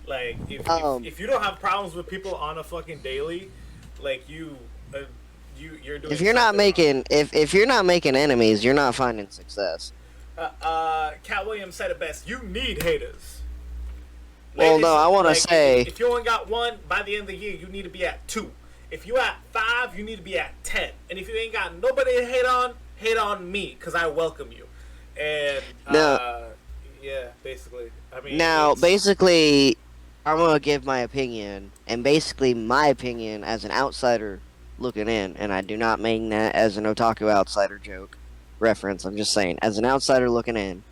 Like Um, if you don't have problems with people on a fucking daily, like uh, you're if doing you're not something wrong. making if you're not making enemies, you're not finding success. Cat Williams said it best. You need haters, Well, no, ladies. I want to Like say if you only got one, by the end of the year, you need to be at two. If you at five, you need to be at 10. And if you ain't got nobody to hate on me, cause I welcome you. And now. yeah, basically, I mean Now, it's basically, I'm gonna give my opinion, and basically my opinion as an outsider looking in, and I do not mean that as an otaku outsider joke reference. I'm just saying, as an outsider looking in,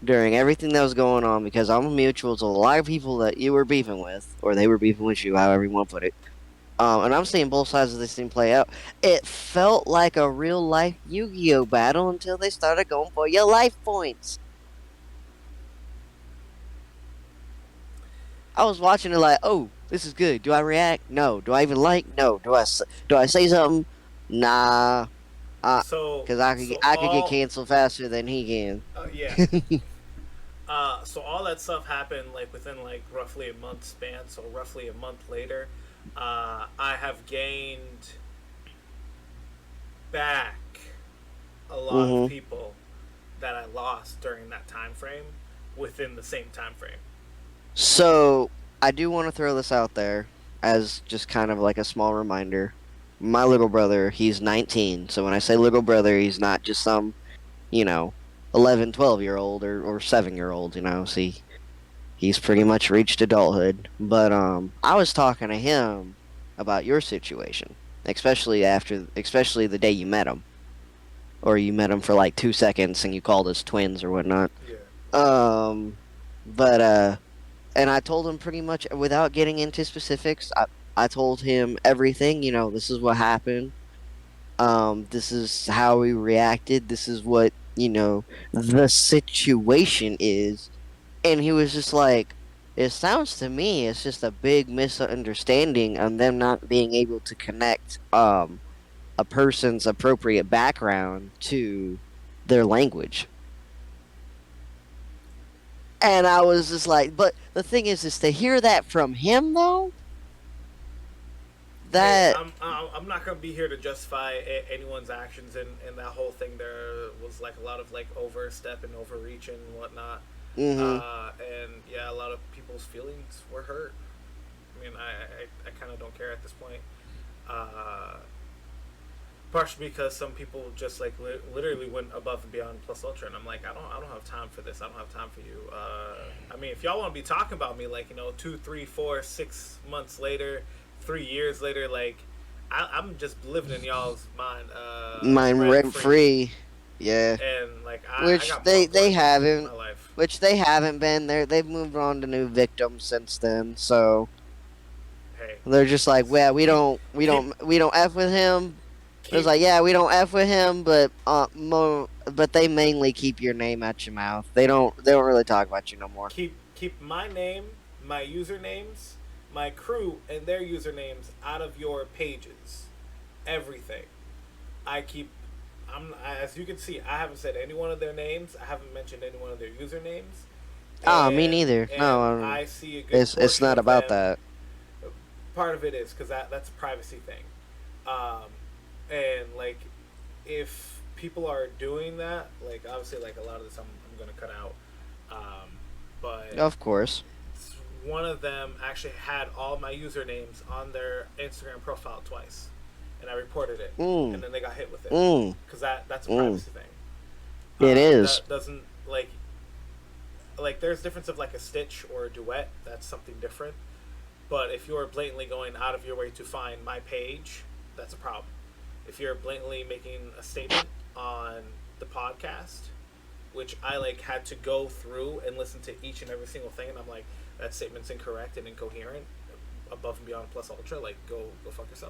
during everything that was going on, because I'm a mutual to a lot of people that you were beefing with, or they were beefing with you, however you want to put it. And I'm seeing both sides of this thing play out. It felt like a real life Yu-Gi-Oh battle until they started going for your life points. I was watching it like, oh, this is good. Do I react? No. Do I even like? No. Do I say something? Nah. so Because so I could get all canceled faster than he yeah. can. So all that stuff happened like within like roughly a month span. So roughly a month later, I have gained back a lot of hmm people that I lost during that time frame within the same time frame. So I do want to throw this out there as just kind of like a small reminder. My little brother, he's 19. So when I say little brother, he's not just some, you know, 11, 12-year old or 7-year old. See, he's pretty much reached adulthood. But I was talking to him about your situation, especially the day you met him, or you met him for like 2 seconds and you called us twins or whatnot. Yeah. Um, but and I told him pretty much without getting into specifics. I told him everything. This is what happened. This is how we reacted. This is what the situation is. And he was just like, it sounds to me it's just a big misunderstanding on them not being able to connect a person's appropriate background to their language. And I was just like, but the thing is to hear that from him though, Hey, that I'm not gonna be here to justify anyone's actions in that whole thing. There was like a lot of like overstep and overreach and whatnot, hmm and yeah, a lot of people's feelings were hurt. I mean, I kind of don't care at this point. Uh, Partially because some people just like literally went above and beyond plus ultra, and I'm like, I don't have time for this. I don't have time for you. I mean, if y'all want to be talking about me, like 2, 3, 4, 6 months later, 3 years later, like I'm just living in y'all's mind, mine rent rent free, free. Yeah, and like I which got more they important things to do in haven't, my life. been there. They've moved on to new victims since then. So Hey, they're just like, well, keep keep we don't f with him. It's keep like, yeah, we don't f with him, but but they mainly keep your name out your mouth. They don't really talk about you no more. keep my name, my usernames, my crew, and their usernames out of your pages. Everything. I keep. As you can see, I haven't said any one of their names. I haven't mentioned any one of their usernames, Ah, me neither. and No, I see a good it's portion not of about them. that. Part of it is because that's a privacy thing, um, and like if people are doing that, like obviously, like a lot of this I'm gonna cut out, but Of course. one of them actually had all my usernames on their Instagram profile twice, and I reported it, and Mm, then they got hit with it mm, because that's a mm. privacy thing. It is. That doesn't like there's difference of like a stitch or a duet. That's something different. But if you're blatantly going out of your way to find my page, that's a problem. If you're blatantly making a statement on the podcast, which I like had to go through and listen to each and every single thing, and I'm like, that statement's incorrect and incoherent, above and beyond plus ultra. Like, go fuck yourself.